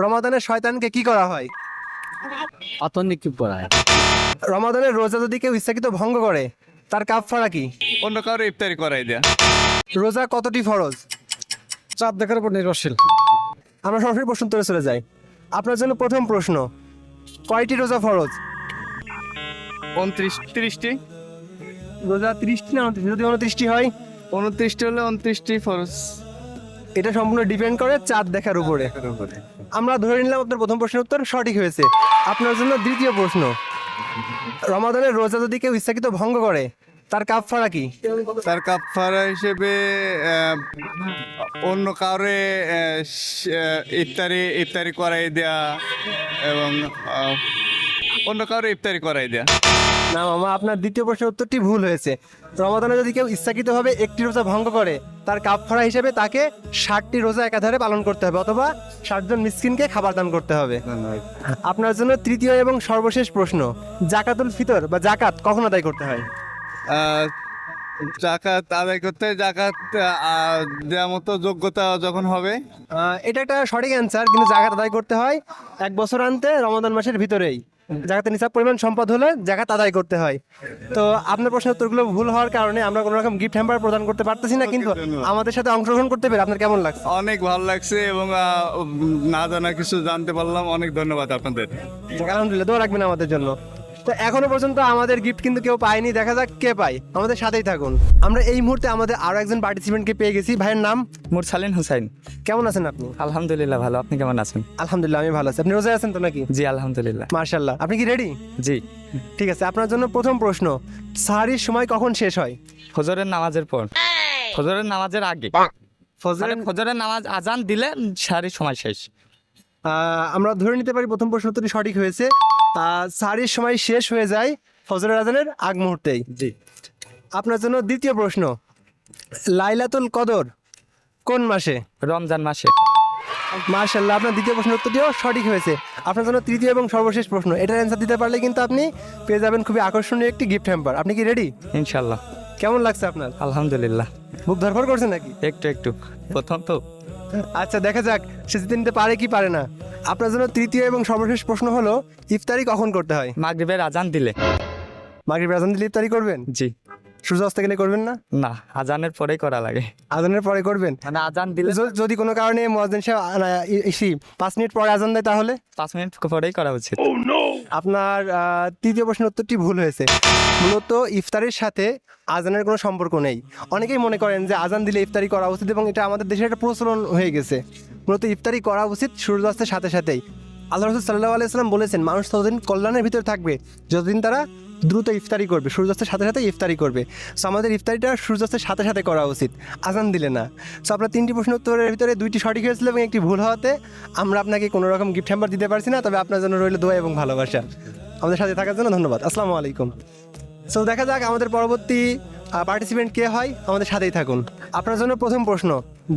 রমাদানের শয়তানকে কি করা হয়? পাথর নিক্ষেপ করা হয়। রমাদানের রোজা যদি কেউ ইচ্ছাকৃত ভঙ্গ করে তার কাফফারা কি? অন্য কারো ইফতারি করাই দেয়া। রোজা কতটি ফরজ? চাঁদ দেখার উপর নির্ভরশীল। আমরা সরাসরি প্রশ্ন উত্তরে চলে যাই। আপনার জন্য প্রথম প্রশ্ন, কয়টি রোজা ফরজ? 30টি। রোজা 30টি না 29টি? যদি 29টি হয় 29টি হলে 29টি ফরজ। এটা সম্পূর্ণ ডিপেন্ড করে চাঁদ দেখার উপরে। আমরা ধরে নিলাম আপনার প্রথম প্রশ্নের উত্তর সঠিক হয়েছে। আপনার জন্য দ্বিতীয় প্রশ্ন, রমাদানের রোজা যদি কেউ ইচ্ছাকৃত ভঙ্গ করে তার কাফফারা কি? তার কাফারা হিসেবে অন্য কারো ইফতারি করাই দেয়া এবং অন্য কারো ইফতারি করাই দেয়া। না মামা, আপনার দ্বিতীয় প্রশ্নের উত্তরটি ভুল হয়েছে। রমাদানে যদি কেউ ইচ্ছাকৃতভাবে একটি রোজা ভঙ্গ করে তার কাফফারা হিসেবে তাকে 60টি রোজা একাধারে পালন করতে হবে অথবা 60 জন মিসকিনকে খাবার দান করতে হবে। আপনার জন্য তৃতীয় এবং সর্বশেষ প্রশ্ন, জাকাতুল ফিতর বা জাকাত কখন আদায় করতে হয়? জাকাত আদায় করতে জাকাত দেওয়ার মতো যোগ্যতা যখন হবে। এটা একটা সঠিক অ্যান্সার, কিন্তু জাকাত আদায় করতে হয় 1 বছর আনতে রমাদান মাসের ভিতরেই। জাকাতের নিসাব পরিমাণ সম্পদ হলে জাকাত আদায় করতে হয়। তো আপনার প্রশ্নের উত্তরগুলো ভুল হওয়ার কারণে আমরা কোনো রকম গিফট হ্যাম্পার প্রদান করতে পারতেছি না, কিন্তু আমাদের সাথে অংশগ্রহণ করতে পেরে আপনার কেমন লাগছে? অনেক ভালো লাগছে এবং না জানা কিছু জানতে পারলাম। অনেক ধন্যবাদ আপনাদের। আলহামদুলিল্লাহ, দোয়া রাখবেন আমাদের জন্য। তো এখনো পর্যন্ত আমাদের গিফট কিন্তু কেউ পায়নি, দেখা যাক কে পায়। আমাদের সাথেই থাকুন। আমরা এই মুহূর্তে আমাদের আরো একজন পার্টিসিপেন্টকে পেয়ে গেছি। ভাইয়ের নাম? মুরসালিন হুসাইন। কেমন আছেন আপনি? আলহামদুলিল্লাহ ভালো, আপনি কেমন আছেন? আলহামদুলিল্লাহ আমি ভালো আছি। আপনি রোজায় আছেন তো নাকি? জি আলহামদুলিল্লাহ। মার্শাল্লাহ। আপনি কি রেডি? জি। ঠিক আছে, আপনার জন্য প্রথম প্রশ্ন, সাহরির সময় কখন শেষ হয়? ফজরের নামাজের পর, ফজরের নামাজের আগে। ফজরের মানে ফজরের নামাজ আজান দিলে সারি সময় শেষ। আমরা ধরে নিতে পারি প্রথম প্রশ্ন উত্তরটি সঠিক হয়েছে। সাহরির সময় শেষ হয়ে যায় ফজরের আজানের আগ মুহূর্তেই। জি। আপনার জন্য দ্বিতীয় প্রশ্ন, লাইলাতুল কদর কোন মাসে? রমজান মাসে। মাশাআল্লাহ, আপনার দ্বিতীয় প্রশ্নের উত্তরটিও সঠিক হয়েছে। আপনার জন্য তৃতীয় এবং সর্বশেষ প্রশ্ন, এটার অ্যান্সার দিতে পারলে কিন্তু আপনি পেয়ে যাবেন খুবই আকর্ষণীয় একটি গিফট হ্যাম্পার। আপনি কি রেডি? ইনশাল্লাহ। কেমন লাগছে আপনার? আলহামদুলিল্লাহ। বুক ধরফর করছে নাকি? একটু একটু, প্রথম তো। আচ্ছা, দেখা যাক সে জিতে নিতে পারে কি পারে না। আপনার জন্য তৃতীয় এবং সর্বশেষ প্রশ্ন হলো, ইফতারি কখন করতে হয়? মাগরিবের আজান দিলে। মাগরিব আজান দিলে ইফতারি করবেন? জি। সূর্য অস্ত গেলে করবেন না? না, আজানের পরেই করা লাগে। আজানের পরে করবেন? মানে আজান দিলে যদি কোনো কারণে মুয়াজ্জিন সাহেব 5 মিনিট পরে আজান দেয় তাহলে? 5 মিনিট পরেই করা উচিত। আপনার তৃতীয় প্রশ্নের উত্তরটি ভুল হয়েছে। মূলত ইফতারির সাথে আজানের কোনো সম্পর্ক নেই। অনেকেই মনে করেন যে আজান দিলে ইফতারি করা উচিত এবং এটা আমাদের দেশে একটা প্রচলন হয়ে গেছে। মূলত ইফতারি করা উচিত সূর্যাস্তের সাথে সাথেই। আল্লাহ রাসূল সাল্লাল্লাহু আলাইহি ওয়াসাল্লাম বলেছেন, মানুষ ততদিন কল্যাণের ভিতরে থাকবে যতদিন তারা দ্রুত ইফতারি করবে, সূর্যাস্তের সাথে সাথে ইফতারি করবে। সো আমাদের ইফতারিটা সূর্যাস্তের সাথে সাথে করা উচিত, আজান দিলে না। সো আপনার 3টি প্রশ্ন উত্তরের ভিতরে 2টি সঠিক হয়েছিল এবং একটি ভুল হওয়াতে আমরা আপনাকে কোনো রকম গিফট হ্যাম্পার দিতে পারছি না। তবে আপনার জন্য রইল দোয়া এবং ভালোবাসা। আমাদের সাথে থাকার জন্য ধন্যবাদ। আসসালামু আলাইকুম। সো দেখা যাক আমাদের পরবর্তী পার্টিসিপেন্ট কে হয়। আমাদের সাথেই থাকুন। আপনার জন্য প্রথম প্রশ্ন,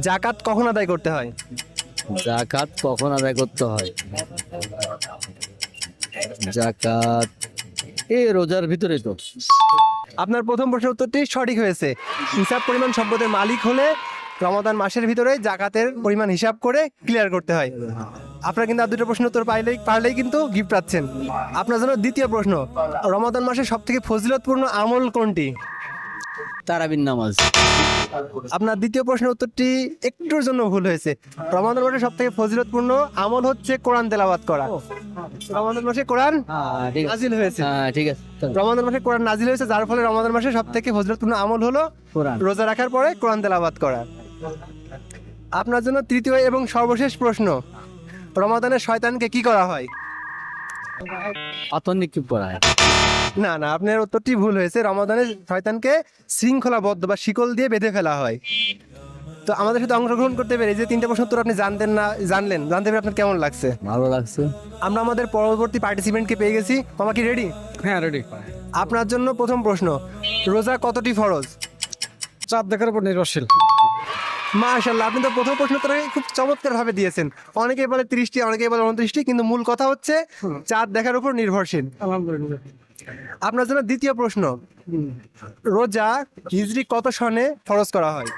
জাকাত কখন আদায় করতে হয়? জাকাত কখন আদায় করতে হয়? জাকাত এই রোজার ভিতরে তো। আপনার প্রথম প্রশ্নের উত্তরটি সঠিক হয়েছে। হিসাব পরিমাণ সম্পদের মালিক হলে রমাদান মাসের ভিতরে জাকাতের পরিমাণ হিসাব করে ক্লিয়ার করতে হয়। আপনারা কিন্তু আর 2টো প্রশ্ন উত্তর পারলেই কিন্তু গিফট পাচ্ছেন। আপনার জন্য দ্বিতীয় প্রশ্ন, রমাদান মাসের সবথেকে ফজিলতপূর্ণ আমল কোনটি? তারাবির নামাজ। আপনার দ্বিতীয় প্রশ্নের উত্তরটি একটুর জন্য ভুল হয়েছে। রমাদান মাসে সব থেকে ফজিলতপূর্ণ আমল হচ্ছে কোরআন তেলাওয়াত করা। রমাদান মাসে কোরআন নাজিল হয়েছে। ঠিক আছে। রমাদান মাসে কোরআন নাজিল হয়েছে, যার ফলে রমাদান মাসে সব থেকে ফজিলতপূর্ণ আমল হলো কোরআন। রোজা রাখার পরে কোরআন তেলাওয়াত করা। আপনার জন্য তৃতীয় এবং সর্বশেষ প্রশ্ন, রমাদানের শয়তানকে কি করা হয়? পাথর নিক্ষেপ করা হয়। না না, আপনার উত্তরটি ভুল হয়েছে। রমাদানের শয়তানকে শৃঙ্খলাবদ্ধ বা শিকল দিয়ে বেঁধে ফেলা হয়। তো আমাদের সাথে অংশগ্রহণ করতে পেরে যে 3টে প্রশ্ন উত্তর আপনি জানতে পেরে আপনার কেমন লাগছে? ভালো লাগছে। আমরা আমাদের পরবর্তী পার্টিসিপেন্টকে পেয়ে গেছি। মামা কি রেডি? হ্যাঁ রেডি। আপনার জন্য প্রথম প্রশ্ন, রোজা কতটি ফরজ? চাঁদ দেখার উপর নির্ভরশীল। মাশাআল্লাহ, আপনি তো প্রথম প্রশ্ন উত্তর খুব চমৎকার ভাবে দিয়েছেন। অনেকেই বলে 30টি, অনেকেই বলে 29টি, কিন্তু মূল কথা হচ্ছে চাঁদ দেখার উপর নির্ভরশীল। আলহামদুলিল্লাহ। আপনার জন্য দ্বিতীয় প্রশ্ন, রোজা হিজরি কত সনে ফরজ করা হয়?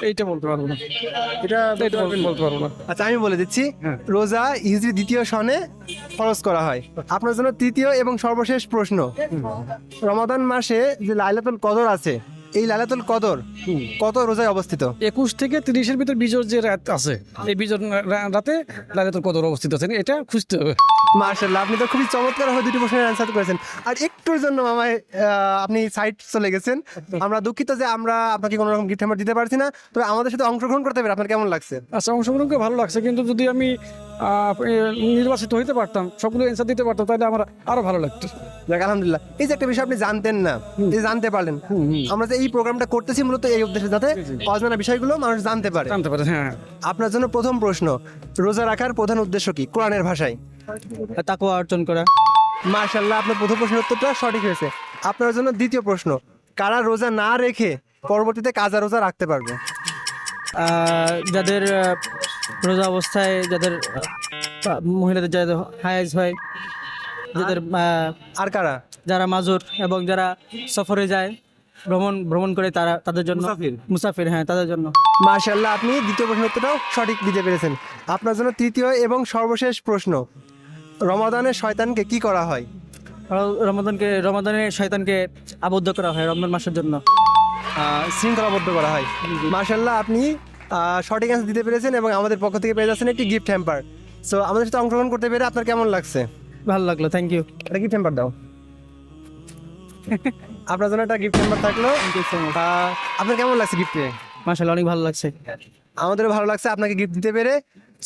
এইটা বলতে পারবো না, এটা এইটা বলতে পারবো না। আচ্ছা আমি বলে দিচ্ছি, হ্যাঁ। রোজা হিজরি দ্বিতীয় সনে ফরজ করা হয়। আপনার জন্য তৃতীয় এবং সর্বশেষ প্রশ্ন, রমাদান মাসে যে লাইলাতুল কদর আছে, এই লাইলাতুল কদর কত রোজায় অবস্থিত? 21 থেকে 30-এর ভিতর বিজোর যে রাত আছে, এই বিজোর রাতে লাইলাতুল কদর অবস্থিত আছে, এটা খুঁজতে হবে। মার্শাল্লাহ, আপনি তো খুবই চমৎকার ভাবে দুটি প্রশ্নের অ্যান্সার করেছেন। আর একটুর জন্য মামায় আপনি সাইড চলে গেছেন। আমরা দুঃখিত যে আমরা আপনাকে কোনো রকম গিফট হ্যাম্পার দিতে পারছি না, তবে আমাদের সাথে অংশগ্রহণ করতে পারে। আপনার কেমন লাগছে? আচ্ছা, অংশগ্রহণ করে ভালো লাগছে, কিন্তু যদি আমি নির্বাচিত হইতে পারতাম, সবগুলো অ্যান্সার দিতে পারতাম, তাহলে আমার আরো ভালো লাগতো। যাক আলহামদুলিল্লাহ, এই যে একটা বিষয় আপনি জানতেন না, এই যে জানতে পারলেন। আমরা যে এই প্রোগ্রামটা করতেছি মূলত এই উদ্দেশ্যে, যাতে অজানা বিষয়গুলো মানুষ জানতে পারে। জানতে পারে, হ্যাঁ। আপনার জন্য প্রথম প্রশ্ন, রোজা রাখার প্রধান উদ্দেশ্য কি কোরআনের ভাষায়? তাকওয়া অর্জন করা। মার্শাল্লাহ, আপনার প্রথম প্রশ্নের উত্তরটা সঠিক হয়েছে। আপনার জন্য দ্বিতীয় প্রশ্ন, কারা রোজা না রেখে পরবর্তীতে কাজা রোজা রাখতে পারবে? যাদের রোজা অবস্থায়, যাদের মহিলাদের যাদের হায়েজ হয়, যাদের আর কারা? যারা মাজুর এবং যারা সফরে যায়, ভ্রমণ করে, তাদের জন্য। মুসাফির, হ্যাঁ, তাদের জন্য। মার্শাল্লাহ, আপনি দ্বিতীয় প্রশ্নের উত্তরটাও সঠিক দিতে পেরেছেন। আপনার জন্য তৃতীয় এবং সর্বশেষ প্রশ্ন, রমাদানে শয়তানকে কি করা হয়? রমাদানে শয়তানকে আবদ্ধ করা হয় রমজান মাসের জন্য। শৃঙ্খলাবদ্ধ করা হয়। মার্শাল্লাহ, আপনি সঠিক অ্যান্সার দিতে পেরেছেন এবং আমাদের পক্ষ থেকে পেয়ে যাচ্ছেন একটি গিফট হ্যাম্পার। সো আমাদের সাথে অংশগ্রহণ করতে পেরে আপনার কেমন লাগছে? ভালো লাগলো, থ্যাংক ইউ। একটা গিফট হ্যাম্পার দাও। আপনার জন্য একটা গিফট হ্যাম্পার থাকলো। আপনার কেমন লাগছে গিফট পেয়ে? মাশাআল্লাহ, অনেক ভালো লাগছে। আমাদেরও ভালো লাগছে আপনাকে গিফট দিতে পেরে।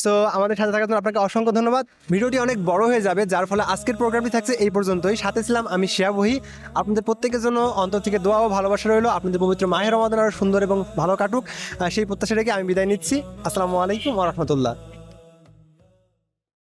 সো আমাদের সাথে থাকার জন্য আপনাকে অসংখ্য ধন্যবাদ। ভিডিওটি অনেক বড় হয়ে যাবে, যার ফলে আজকের প্রোগ্রামটি থাকছে এই পর্যন্তই। সাথে ছিলাম আমি শিয়া বহি। আপনাদের প্রত্যেকের জন্য অন্তর থেকে দোয়া ও ভালোবাসা রইলো। আপনাদের পবিত্র মাহে রমাদান আরো সুন্দর এবং ভালো কাটুক, সেই প্রত্যাশা রেখে আমি বিদায় নিচ্ছি। আসসালামু আলাইকুম ওয়া রাহমাতুল্লাহ।